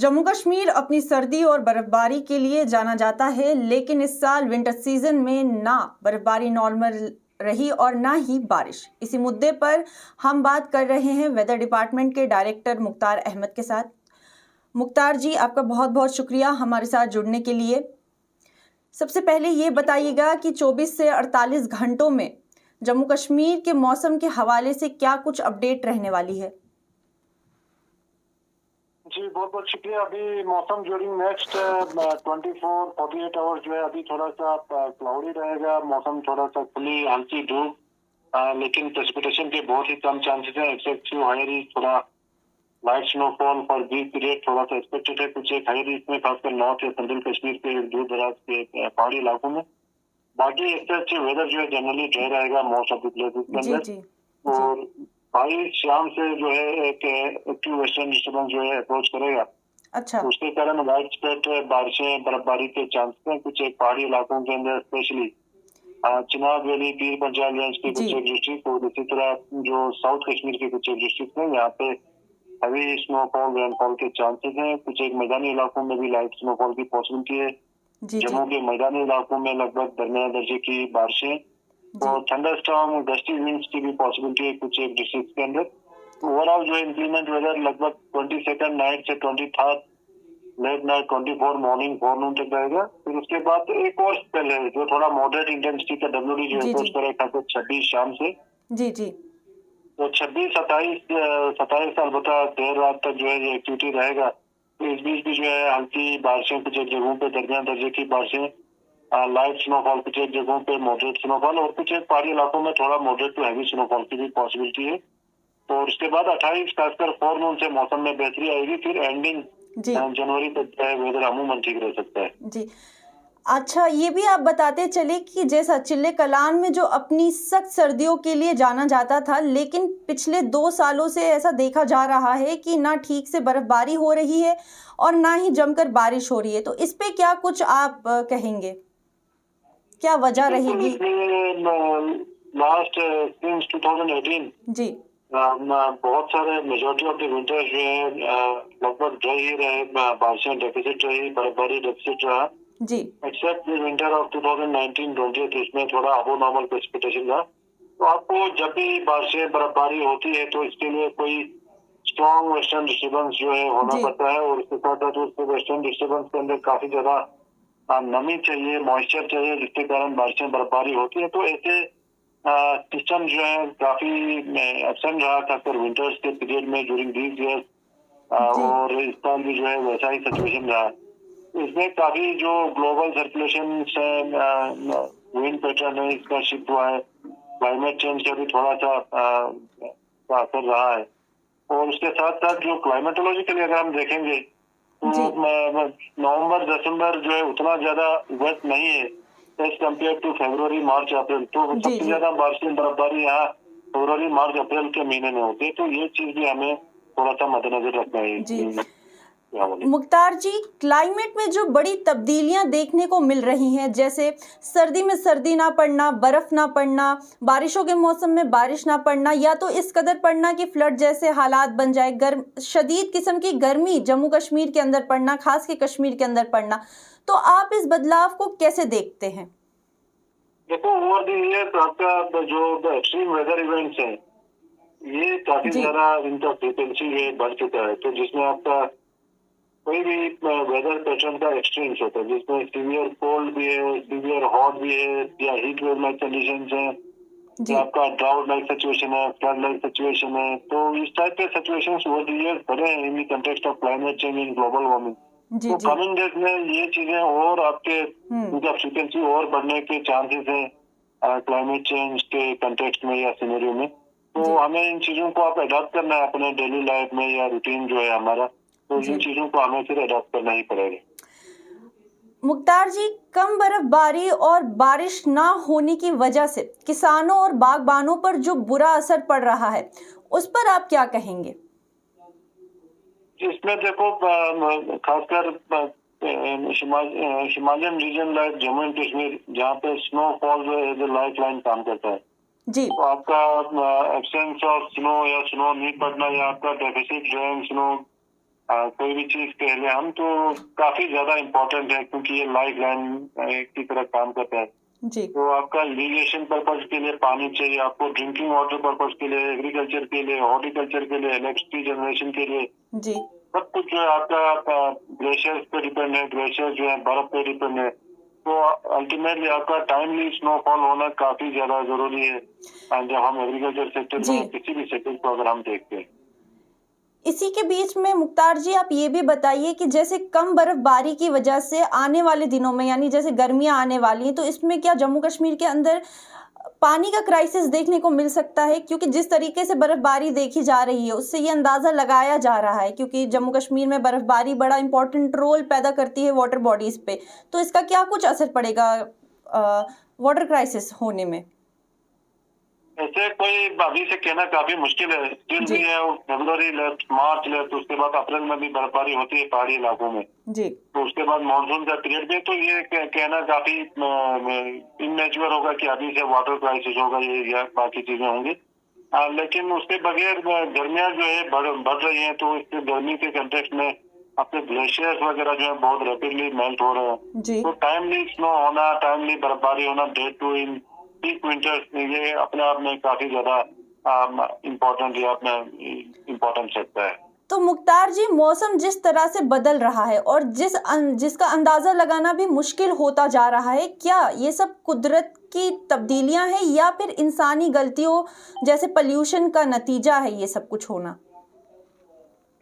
जम्मू कश्मीर अपनी सर्दी और बर्फबारी के लिए जाना जाता है, लेकिन इस साल विंटर सीजन में ना बर्फबारी नॉर्मल रही और ना ही बारिश। इसी मुद्दे पर हम बात कर रहे हैं वेदर डिपार्टमेंट के डायरेक्टर मुख्तार अहमद के साथ। मुख्तार जी, आपका बहुत बहुत शुक्रिया हमारे साथ जुड़ने के लिए। सबसे पहले ये बताइएगा कि 24 से 48 घंटों में जम्मू कश्मीर के मौसम के हवाले से क्या कुछ अपडेट रहने वाली है? जी बहुत बहुत शुक्रिया। अभी मौसम ड्यूरिंग नेक्स्ट 24-48 आवर्स जो है अभी थोड़ा सा क्लाउडी रहेगा। मौसम थोड़ा सा खुली हल्की धूप, लेकिन प्रेसिपिटेशन के बहुत ही कम चांसेस है। एक्सेप्ट हायर थोड़ा light snowfall for week period थोड़ा सा एक्सपेक्टेड है। कुछ एक हायर इसमें खासकर नॉर्थ या सेंट्रल कश्मीर के दूर दराज के पहाड़ी इलाकों में। बाकी एक्सेप्ट वेदर जो है जनरली ड्राई रहेगा मोस्ट ऑफ द प्लेसेस के अंदर। और भाई शाम से जो है एक एक्टिव वेस्टर्न डिस्टर्बेंस जो है अप्रोच करेगा। अच्छा। उसके कारण वाइड स्प्रेड बारिशें बर्फबारी के चांसेस हैं कुछ एक पहाड़ी इलाकों के अंदर, specially Chenab valley, Pir Panjal range के कुछ एक डिस्ट्रिक्ट और इसी तरह जो साउथ कश्मीर के कुछ एक डिस्ट्रिक्ट हैं, यहाँ पे हैवी स्नोफॉल रेनफॉल के चांसेस हैं। कुछ एक मैदानी इलाकों में भी लाइट स्नोफॉल की पॉसिबिलिटी है। जम्मू के मैदानी इलाकों में लगभग दरमियाने दर्जे की बारिशें और थंडरस्टॉर्म गस्टी विंड्स की भी पॉसिबिलिटी है कुछ एक डिस्ट्रिक्ट के अंदर। ओवरऑल जो है इंक्रीमेंट वेदर लगभग 22 नाइट से 23 लेट नाइट 24 मॉर्निंग 4 नून तक रहेगा। फिर उसके बाद एक और स्पेल है जो थोड़ा मॉडरेट इंटेंसिटी का WD जो अप्रोच करेगा 26 शाम से। जी जी। तो 26-27 अलबत्ता देर रात तक जो है ये एक्टिविटी रहेगा। तो इस बीच भी जो है हल्की बारिशें कुछ एक जगहों पे दरमियान दर्जे की बारिशें, लाइट स्नोफॉल कुछ एक जगहों पे मॉडरेट स्नोफॉल और कुछ एक पहाड़ी इलाकों में थोड़ा मॉडरेट टू हैवी स्नोफॉल की भी पॉसिबिलिटी है। तो उसके बाद 28 खासकर 4 नून से मौसम में बेहतरी आएगी। फिर एंडिंग जनवरी तक जो है वेदर अमूमन ठीक रह सकता है। जी अच्छा, ये भी आप बताते चले कि जैसा चिल्ले कलान में जो अपनी सख्त सर्दियों के लिए जाना जाता था, लेकिन पिछले 2 सालों से ऐसा देखा जा रहा है कि ना ठीक से बर्फबारी हो रही है और ना ही जमकर बारिश हो रही है। तो इस पे क्या कुछ आप कहेंगे, क्या वजह रहेगी? लास्ट सिंस 2018 जी बहुत सारे मेजोरिटी ऑफ द विंटर जो है लगभग ड्राई ही रहे, बारिशें डेफिसिट रही, बर्फबारी डेफिसिट रहा जी। एक्सेप्ट द विंटर ऑफ 2019-20 इसमें थोड़ा अबो नॉर्मल प्रेसिपिटेशन रहा। तो आपको जब भी बारिशें बर्फबारी होती है तो इसके लिए कोई स्ट्रॉन्ग वेस्टर्न डिस्टर्बेंस जो है होना पड़ता है और उसके साथ साथ उस वेस्टर्न डिस्टर्बेंस के अंदर काफी ज्यादा नमी चाहिए, मॉइस्चर चाहिए, जिसके कारण बारिशें बर्फबारी होती है। तो ऐसे सिस्टम जो है काफी एब्सेंट रहा खासकर विंटर्स के पीरियड में ड्यूरिंग दीज ईयर्स, और इस साल भी जो है वैसा ही सिचुएशन रहा। इसमें काफी जो ग्लोबल सर्कुलेशन से विंड पैटर्न है इसका शिफ्ट हुआ है, क्लाइमेट चेंज का भी थोड़ा सा असर रहा है। और उसके साथ साथ जो क्लाइमेटोलॉजिकली अगर हम देखेंगे तो नवंबर दिसंबर जो है उतना ज्यादा वेट नहीं है एज कम्पेयर टू फरवरी मार्च अप्रैल। तो सबसे ज्यादा बारिशें बर्फबारी यहाँ फरवरी मार्च अप्रैल के महीने में होती है। तो ये चीज भी हमें थोड़ा सा मद्देनजर रखना है। मुख्तार जी, क्लाइमेट में जो बड़ी तब्दीलियां देखने को मिल रही हैं, जैसे सर्दी में सर्दी ना पड़ना, बर्फ ना पड़ना, बारिशों के मौसम में बारिश ना पड़ना, या तो इस कदर पड़ना कि फ्लड जैसे हालात बन जाए, शदीद किस्म की गर्मी जम्मू कश्मीर के अंदर पड़ना, खास के कश्मीर के अंदर पड़ना, तो आप इस बदलाव को कैसे देखते हैं? देखो, ओवर द ईयर आपका जो एक्सट्रीम वेदर इवेंट्स हैं ये काफी ज्यादा इनका फ्रीक्वेंसी बढ़ चुका है। तो जिसमें आपका कोई भी वेदर पैटर्न का एक्सट्रीम्स होता है, जिसमें सीवियर कोल्ड भी है, सीवियर हॉट भी है, या हीट वेव लाइक कंडीशंस हैं, या आपका ड्राउट लाइक सिचुएशन है, फ्लड लाइक सिचुएशन है। तो इस टाइप के सिचुएशंस ओवर द ईयर बढ़े हैं in the context of climate change in global warming. तो कमिंग डेज में ये चीजें और आपके इनका फ्रीक्वेंसी और बढ़ने के चांसेस हैं क्लाइमेट चेंज के कंटेक्स्ट में या सिनेरियो में। तो हमें इन चीजों को आप अडॉप्ट करना है अपने डेली लाइफ में या रूटीन जो है हमारा, तो इन चीजों को हमें फिर अडॉप्ट करना ही पड़ेगा। मुख्तार जी, कम बर्फबारी और बारिश ना होने की वजह से किसानों और बागबानों पर जो बुरा असर पड़ रहा है, उस पर आप क्या कहेंगे? इसमें देखो, खासकर Himalayan region like Jammu and Kashmir, जहाँ पे स्नोफॉल जो है लाइफ लाइन काम करता है जी। तो आपका एब्सेंस ऑफ स्नो या स्नो नहीं पड़ना या आपका डेफिसिट रेन स्नो कोई भी चीज कह लें हम तो काफी ज्यादा इम्पोर्टेंट है, क्योंकि ये लाइफ लाइन की तरह काम करता है। जी तो आपका इरिगेशन पर्पज के लिए पानी चाहिए, आपको ड्रिंकिंग वाटर पर्पज के लिए, एग्रीकल्चर के लिए, हॉर्टिकल्चर के लिए, इलेक्ट्रिसिटी जनरेशन के लिए, जी सब कुछ जो है आपका ग्लेशियर्स पे डिपेंड है। ग्लेशियर जो है बर्फ पे डिपेंड है। तो अल्टीमेटली आपका टाइमली स्नोफॉल होना काफी ज्यादा जरूरी है जब हम एग्रीकल्चर सेक्टर जी। में किसी भी सेक्टर को अगर हम देखते हैं। इसी के बीच में मुख्तार जी आप ये भी बताइए कि जैसे कम बर्फबारी की वजह से आने वाले दिनों में, यानी जैसे गर्मियां आने वाली हैं, तो इसमें क्या जम्मू कश्मीर के अंदर पानी का क्राइसिस देखने को मिल सकता है? क्योंकि जिस तरीके से बर्फबारी देखी जा रही है उससे ये अंदाजा लगाया जा रहा है, क्योंकि जम्मू कश्मीर में बर्फबारी बड़ा इंपॉर्टेंट रोल पैदा करती है वाटर बॉडीज पे, तो इसका क्या कुछ असर पड़ेगा वाटर क्राइसिस होने में? ऐसे कोई अभी से कहना काफी मुश्किल है। स्टिल भी है, फरवरी लेफ्ट, मार्च लेफ्ट, उसके बाद अप्रैल में भी बर्फबारी होती है पहाड़ी इलाकों में। जी तो उसके बाद मानसून का पीरियड भी, तो ये कहना काफी इमेच्योर होगा कि अभी से वाटर क्राइसिस होगा ये या बाकी चीजें होंगी। लेकिन उसके बगैर गर्मियां जो है बढ़ रही हैं, तो इस गर्मी के कंटेक्स्ट में अपने ग्लेशियर्स वगैरह जो है बहुत रैपिडली मेल्ट हो रहे हैं। जी तो टाइमली स्नो होना, टाइमली बर्फबारी होना, day to in peak winters, ये अपने आप में काफी ज्यादा इम्पोर्टेंट या अपना इम्पोर्टेंस रखता है। तो मुख्तार जी, मौसम जिस तरह से बदल रहा है और जिसका अंदाजा लगाना भी मुश्किल होता जा रहा है, क्या ये सब कुदरत की तब्दीलियां हैं या फिर इंसानी गलतियों जैसे पोल्यूशन का नतीजा है ये सब कुछ होना?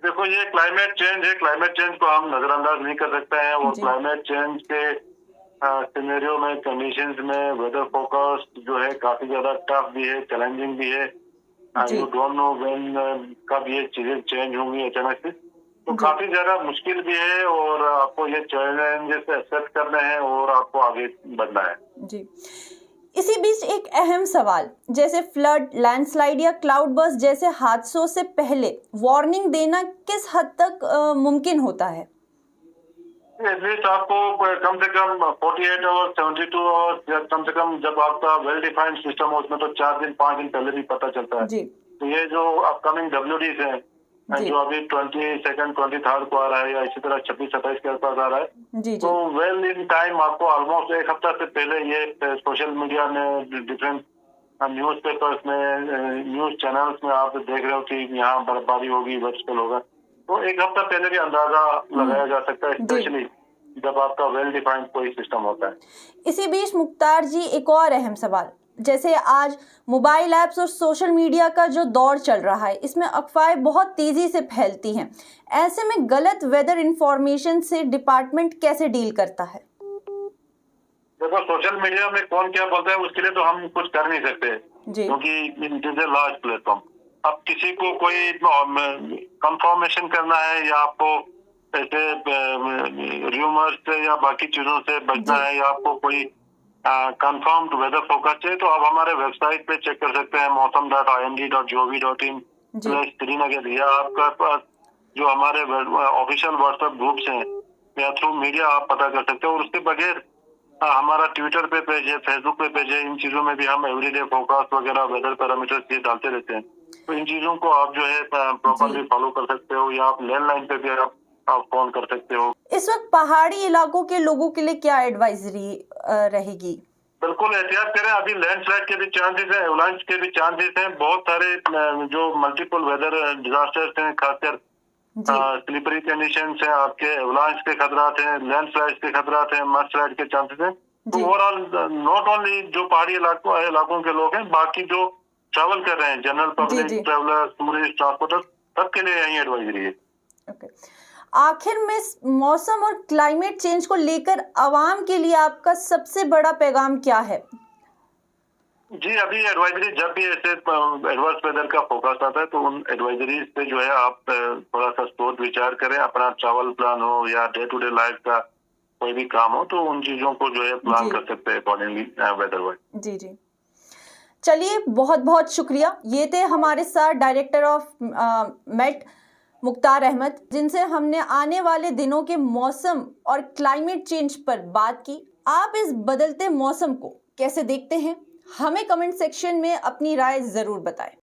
देखो, ये क्लाइमेट चेंज है। क्लाइमेट चेंज को हम नजरअंदाज नहीं कर सकते हैं, और क्लाइमेट चेंज के सिनेरियो में, कंडीशंस में वेदर फोरकास्ट जो है काफी ज्यादा टफ भी है, चैलेंजिंग भी है। यू डोंट नो व्हेन कब ये चीजें चेंज होंगी अचानक से, तो काफी ज्यादा मुश्किल भी है, और आपको ये चैलेंजेस एक्सेप्ट करने हैं और आपको आगे बढ़ना है। जी। इसी बीच एक अहम सवाल, जैसे फ्लड, लैंडस्लाइड या क्लाउड बर्स्ट जैसे हादसों से पहले वार्निंग देना किस हद तक मुमकिन होता है? एटलीस्ट आपको कम से कम 48 आवर्स, 72 आवर्स, कम से कम जब आपका वेल डिफाइंड सिस्टम हो उसमें तो 4 दिन 5 दिन पहले भी पता चलता है। जी तो ये जो अपकमिंग WDs है, जो अभी 22nd 23rd को आ रहा है, या इसी तरह 26-27 के आसपास आ रहा है, जी तो वेल इन टाइम आपको ऑलमोस्ट एक हफ्ता से पहले ये सोशल मीडिया में, डिफरेंट न्यूज पेपर्स में, न्यूज चैनल्स में आप देख रहे हो कि यहाँ बर्फबारी होगी, वर्षफल होगा, तो एक हफ्ता पहले भी अंदाजा लगाया जा सकता है, स्पेशली जब आपका वेल डिफाइंड कोई सिस्टम होता है। इसी बीच मुख्तार जी, एक और अहम सवाल, जैसे आज मोबाइल ऐप्स और सोशल मीडिया का जो दौर चल रहा है, इसमें अफवाहें बहुत तेजी से फैलती हैं। ऐसे में गलत वेदर इंफॉर्मेशन से डिपार्टमेंट कैसे डील करता है? देखो, सोशल मीडिया में कौन क्या बोलता है उसके लिए तो हम कुछ कर नहीं सकते, क्योंकि it is a large platform. अब किसी को कोई कंफर्मेशन करना है, या आपको ऐसे र्यूमर्स से या बाकी चीजों से बचना है, या आपको कोई कंफर्म्ड वेदर फोरकास्ट चाहिए, तो आप हमारे वेबसाइट पे चेक कर सकते हैं, mausam.imd.gov.in/Srinagar, या आपका पास जो हमारे ऑफिशियल व्हाट्सएप ग्रुप्स हैं या थ्रू मीडिया आप पता कर सकते हो। और उसके बगैर हमारा ट्विटर पे पेज है, फेसबुक पे पेज है, इन चीजों में भी हम एवरीडे फोरकास्ट वगैरह, वेदर पैरामीटर्स ये डालते रहते हैं। तो इन चीजों को आप जो है प्रॉपरली फॉलो कर सकते हो, या आप लैंडलाइन पे भी आप फोन कर सकते हो। इस वक्त पहाड़ी इलाकों के लोगों के लिए क्या एडवाइजरी रहेगी? बिल्कुल एहतियात करें। अभी लैंडस्लाइड के भी चांसेस हैं, एवलांच के भी चांसेस हैं। बहुत सारे जो मल्टीपल वेदर डिजास्टर्स हैं, खासकर स्लिपरी कंडीशंस हैं, आपके एवलांच के खतरात हैं, लैंडस्लाइड के खतरात हैं, मडस्लाइड के चांसेस हैं। तो ओवरऑल नॉट ओनली जो पहाड़ी इलाकों के लोग हैं, बाकी जो ट्रैवल कर रहे हैं, general public, travellers, tourist, transporters, सबके लिए यही एडवाइजरी है। आखिर में मौसम और क्लाइमेट चेंज को लेकर आवाम के लिए आपका सबसे बड़ा पैगाम क्या है? जी, अभी एडवाइजरी जब भी ऐसे एडवर्स वेदर का फोकस आता है, तो उन एडवाइजरीज पे जो है आप थोड़ा सा सोच विचार करें। अपना ट्रैवल प्लान हो या डे टू डे लाइफ का कोई भी काम हो, तो उन चीजों को जो है प्लान कर सकते हैं अकॉर्डिंगली वेदर वाइज। जी जी, चलिए, बहुत बहुत शुक्रिया। ये थे हमारे साथ director of Met Mukhtar Ahmad, जिनसे हमने आने वाले दिनों के मौसम और क्लाइमेट चेंज पर बात की। आप इस बदलते मौसम को कैसे देखते हैं? हमें कमेंट सेक्शन में अपनी राय जरूर बताएं।